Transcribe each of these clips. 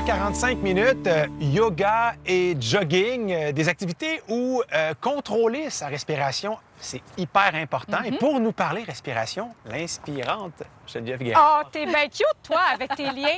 16h45 minutes, yoga et jogging, des activités où contrôler sa respiration, c'est hyper important. Et pour nous parler respiration, l'inspirante Geneviève Guérard. Oh, t'es bien cute, toi, avec tes liens.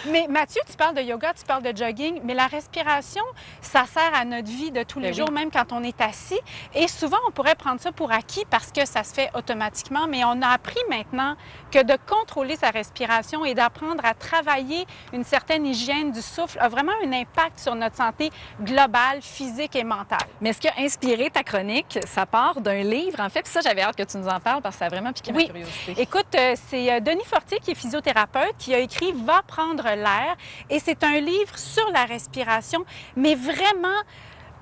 Mais Mathieu, tu parles de yoga, tu parles de jogging, mais la respiration, ça sert à notre vie de tous les jours, même quand on est assis. Et souvent, on pourrait prendre ça pour acquis parce que ça se fait automatiquement, mais on a appris maintenant que de contrôler sa respiration et d'apprendre à travailler une certaine hygiène du souffle a vraiment un impact sur notre santé globale, physique et mentale. Mais ce qui a inspiré ta chronique, ça part d'un livre, en fait. Puis ça, j'avais hâte que tu nous en parles parce que ça a vraiment piqué ma curiosité. Écoute, c'est Denis Fortier, qui est physiothérapeute, qui a écrit « Va prendre l'air ». Et c'est un livre sur la respiration, mais vraiment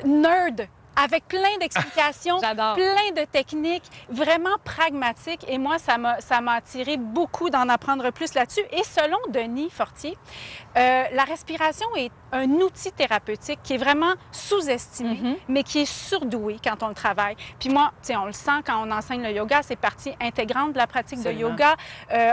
nerd, avec plein d'explications, plein de techniques, vraiment pragmatiques. Et moi, ça m'a attiré beaucoup d'en apprendre plus là-dessus. Et selon Denis Fortier, la respiration est un outil thérapeutique qui est vraiment sous-estimé, mais qui est surdoué quand on le travaille. Puis moi, tu sais, on le sent quand on enseigne le yoga, c'est partie intégrante de la pratique de yoga.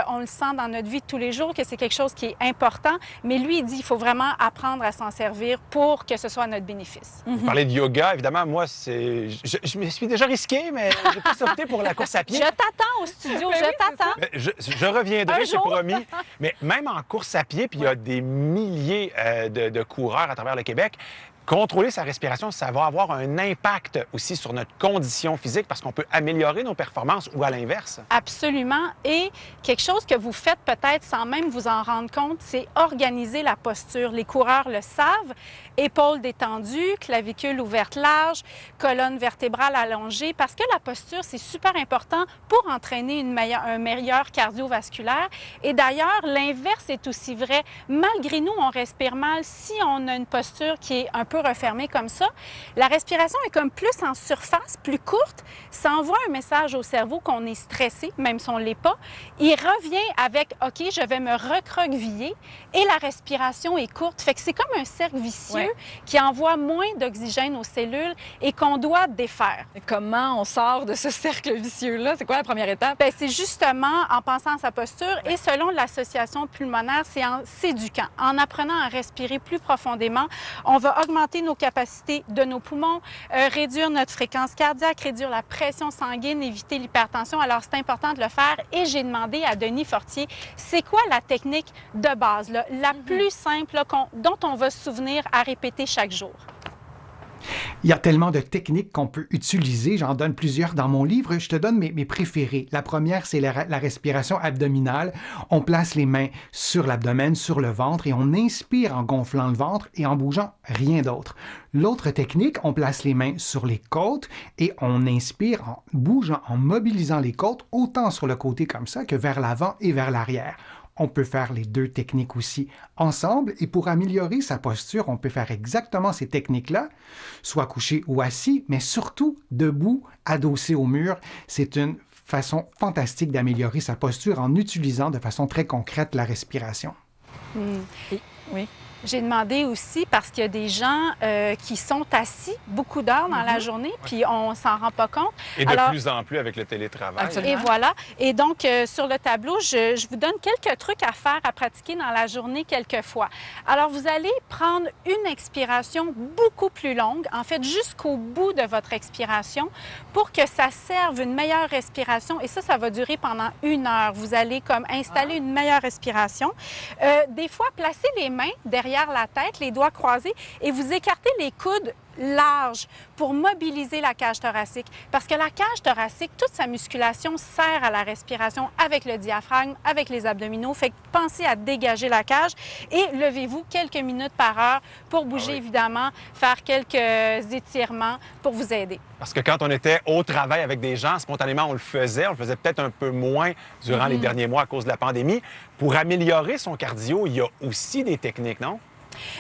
On le sent dans notre vie de tous les jours que c'est quelque chose qui est important. Mais lui, il dit qu'il faut vraiment apprendre à s'en servir pour que ce soit à notre bénéfice. Vous parlez de yoga, évidemment, moi, je me suis déjà risqué, mais j'ai pas opté pour la course à pied. Je t'attends au studio, je t'attends. Je reviendrai, j'ai promis. Mais même en course à pied, puis il y a des milliers de coureurs à travers le Québec, contrôler sa respiration, ça va avoir un impact aussi sur notre condition physique parce qu'on peut améliorer nos performances ou à l'inverse. Absolument. Et quelque chose que vous faites peut-être sans même vous en rendre compte, c'est organiser la posture. Les coureurs le savent. Épaules détendues, clavicule ouverte large, colonne vertébrale allongée, parce que la posture, c'est super important pour entraîner un meilleur cardiovasculaire. Et d'ailleurs, l'inverse est aussi vrai. Malgré nous, on respire mal si on a une posture qui est un peu refermée comme ça. La respiration est comme plus en surface, plus courte. Ça envoie un message au cerveau qu'on est stressé, même si on ne l'est pas. Il revient avec « OK, je vais me recroqueviller » et la respiration est courte. Fait que c'est comme un cercle vicieux qui envoie moins d'oxygène aux cellules et qu'on doit défaire. Comment on sort de ce cercle vicieux-là? C'est quoi la première étape? Bien, c'est justement en pensant à sa posture et selon l'association pulmonaire, c'est en s'éduquant. En apprenant à respirer plus profondément, on va augmenter nos capacités de nos poumons, réduire notre fréquence cardiaque, réduire la pression sanguine, éviter l'hypertension. Alors, c'est important de le faire et j'ai demandé à Denis Fortier, c'est quoi la technique de base, là, la plus simple là, dont on va se souvenir à répéter chaque jour? Il y a tellement de techniques qu'on peut utiliser. J'en donne plusieurs dans mon livre. Je te donne mes préférées. La première, c'est la respiration abdominale. On place les mains sur l'abdomen, sur le ventre et on inspire en gonflant le ventre et en bougeant rien d'autre. L'autre technique, on place les mains sur les côtes et on inspire en bougeant, en mobilisant les côtes autant sur le côté comme ça que vers l'avant et vers l'arrière. On peut faire les deux techniques aussi ensemble et pour améliorer sa posture, on peut faire exactement ces techniques-là, soit couché ou assis, mais surtout debout, adossé au mur. C'est une façon fantastique d'améliorer sa posture en utilisant de façon très concrète la respiration. Oui. J'ai demandé aussi parce qu'il y a des gens qui sont assis beaucoup d'heures dans la journée, puis on s'en rend pas compte. Et de plus en plus avec le télétravail. Et voilà. Et donc, sur le tableau, je vous donne quelques trucs à faire, à pratiquer dans la journée quelques fois. Alors, vous allez prendre une expiration beaucoup plus longue, en fait, jusqu'au bout de votre expiration, pour que ça serve une meilleure respiration. Et ça va durer pendant 1 heure. Vous allez comme installer une meilleure respiration. Des fois, placez les mains derrière la tête, les doigts croisés, et vous écartez les coudes large pour mobiliser la cage thoracique. Parce que la cage thoracique, toute sa musculation sert à la respiration avec le diaphragme, avec les abdominaux. Fait que pensez à dégager la cage et levez-vous quelques minutes par heure pour bouger, évidemment, faire quelques étirements pour vous aider. Parce que quand on était au travail avec des gens, spontanément, on le faisait peut-être un peu moins durant les derniers mois à cause de la pandémie. Pour améliorer son cardio, il y a aussi des techniques, non?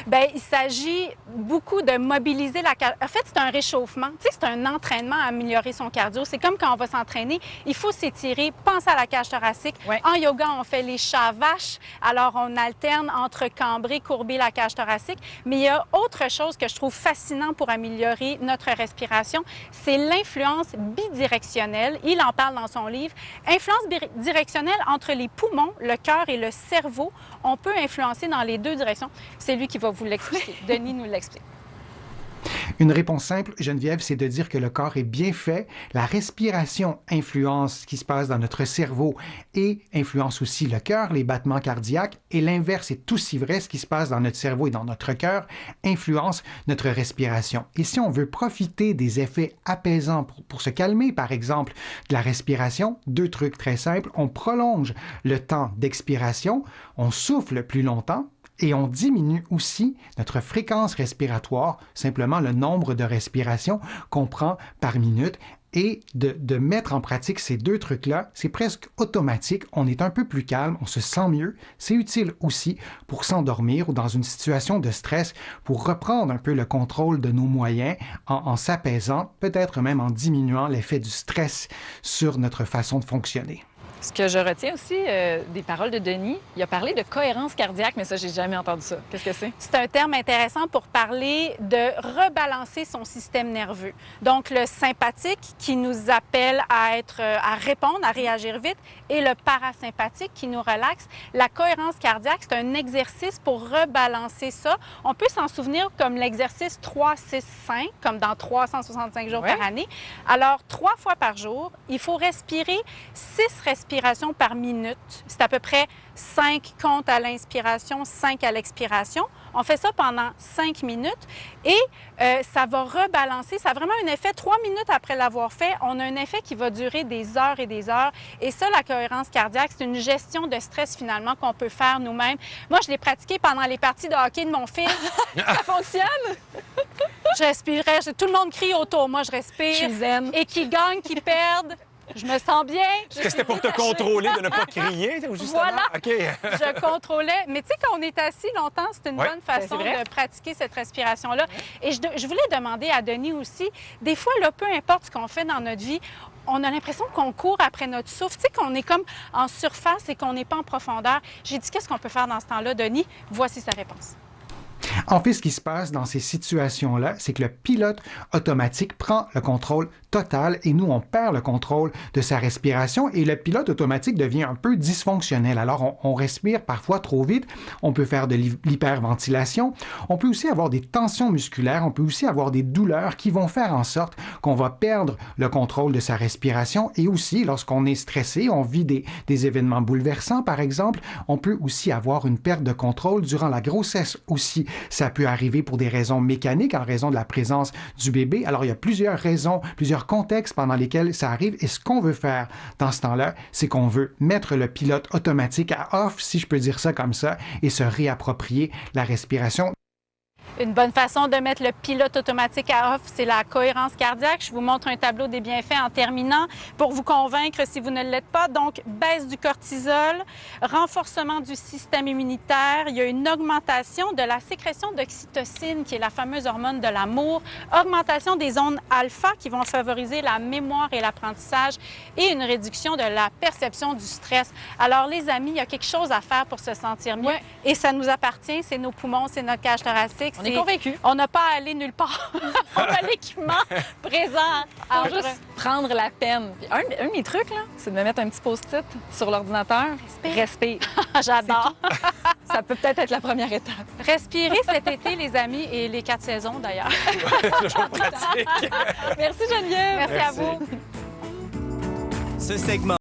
Bien, il s'agit beaucoup de mobiliser la cage. En fait, c'est un réchauffement. Tu sais, c'est un entraînement à améliorer son cardio. C'est comme quand on va s'entraîner, il faut s'étirer, penser à la cage thoracique. En yoga, on fait les chats vaches. Alors, on alterne entre cambrer, courber la cage thoracique. Mais il y a autre chose que je trouve fascinant pour améliorer notre respiration, c'est l'influence bidirectionnelle. Il en parle dans son livre. Influence bidirectionnelle entre les poumons, le cœur et le cerveau. On peut influencer dans les deux directions. C'est lui qui va vous l'expliquer. Denis nous l'explique. Une réponse simple, Geneviève, c'est de dire que le corps est bien fait. La respiration influence ce qui se passe dans notre cerveau et influence aussi le cœur, les battements cardiaques. Et l'inverse est aussi vrai, ce qui se passe dans notre cerveau et dans notre cœur influence notre respiration. Et si on veut profiter des effets apaisants pour se calmer, par exemple, de la respiration, 2 trucs très simples. On prolonge le temps d'expiration, on souffle plus longtemps, et on diminue aussi notre fréquence respiratoire, simplement le nombre de respirations qu'on prend par minute. Et de mettre en pratique ces 2 trucs-là, c'est presque automatique. On est un peu plus calme, on se sent mieux. C'est utile aussi pour s'endormir ou dans une situation de stress, pour reprendre un peu le contrôle de nos moyens en s'apaisant, peut-être même en diminuant l'effet du stress sur notre façon de fonctionner. Ce que je retiens aussi des paroles de Denis, il a parlé de cohérence cardiaque, mais ça, j'ai jamais entendu ça. Qu'est-ce que c'est? C'est un terme intéressant pour parler de rebalancer son système nerveux. Donc, le sympathique qui nous appelle à répondre, à réagir vite, et le parasympathique qui nous relaxe. La cohérence cardiaque, c'est un exercice pour rebalancer ça. On peut s'en souvenir comme l'exercice 3-6-5, comme dans 365 jours par année. Alors, 3 fois par jour, il faut respirer 6 respirations par minute. C'est à peu près 5 comptes à l'inspiration, 5 à l'expiration. On fait ça pendant 5 minutes et ça va rebalancer. Ça a vraiment un effet. 3 minutes après l'avoir fait, on a un effet qui va durer des heures et des heures. Et ça, la cohérence cardiaque, c'est une gestion de stress finalement qu'on peut faire nous-mêmes. Moi, je l'ai pratiqué pendant les parties de hockey de mon fils. Ça fonctionne? Je respirais. Tout le monde crie autour. Moi, je respire. Je suis zen. Et qui gagne, qui perde. Je me sens bien. Est-ce que c'était pour te contrôler de ne pas crier, justement? Voilà. OK. Je contrôlais. Mais tu sais, quand on est assis longtemps, c'est une bonne façon de pratiquer cette respiration-là. Et je voulais demander à Denis aussi, des fois, là, peu importe ce qu'on fait dans notre vie, on a l'impression qu'on court après notre souffle, tu sais, qu'on est comme en surface et qu'on n'est pas en profondeur. J'ai dit, qu'est-ce qu'on peut faire dans ce temps-là, Denis? Voici sa réponse. En fait, ce qui se passe dans ces situations-là, c'est que le pilote automatique prend le contrôle total et nous, on perd le contrôle de sa respiration et le pilote automatique devient un peu dysfonctionnel. Alors, on respire parfois trop vite, on peut faire de l'hyperventilation, on peut aussi avoir des tensions musculaires, on peut aussi avoir des douleurs qui vont faire en sorte qu'on va perdre le contrôle de sa respiration et aussi, lorsqu'on est stressé, on vit des événements bouleversants, par exemple, on peut aussi avoir une perte de contrôle durant la grossesse aussi. Ça peut arriver pour des raisons mécaniques, en raison de la présence du bébé. Alors, il y a plusieurs raisons, plusieurs contextes pendant lesquels ça arrive. Et ce qu'on veut faire dans ce temps-là, c'est qu'on veut mettre le pilote automatique à off, si je peux dire ça comme ça, et se réapproprier la respiration. Une bonne façon de mettre le pilote automatique à off, c'est la cohérence cardiaque. Je vous montre un tableau des bienfaits en terminant pour vous convaincre si vous ne l'êtes pas. Donc, baisse du cortisol, renforcement du système immunitaire. Il y a une augmentation de la sécrétion d'oxytocine, qui est la fameuse hormone de l'amour, augmentation des ondes alpha qui vont favoriser la mémoire et l'apprentissage et une réduction de la perception du stress. Alors, les amis, il y a quelque chose à faire pour se sentir mieux et ça nous appartient. C'est nos poumons, c'est notre cage thoracique. On est convaincus. On n'a pas à aller nulle part. On a l'équipement présent. Alors, juste prendre la peine. Puis un de mes trucs, là, c'est de me mettre un petit post-it sur l'ordinateur. Respire. J'adore. Ça peut peut-être être la première étape. Respirez cet été, les amis, et les 4 saisons, d'ailleurs. Toujours pratique. Merci, Geneviève. Merci à vous. Ce segment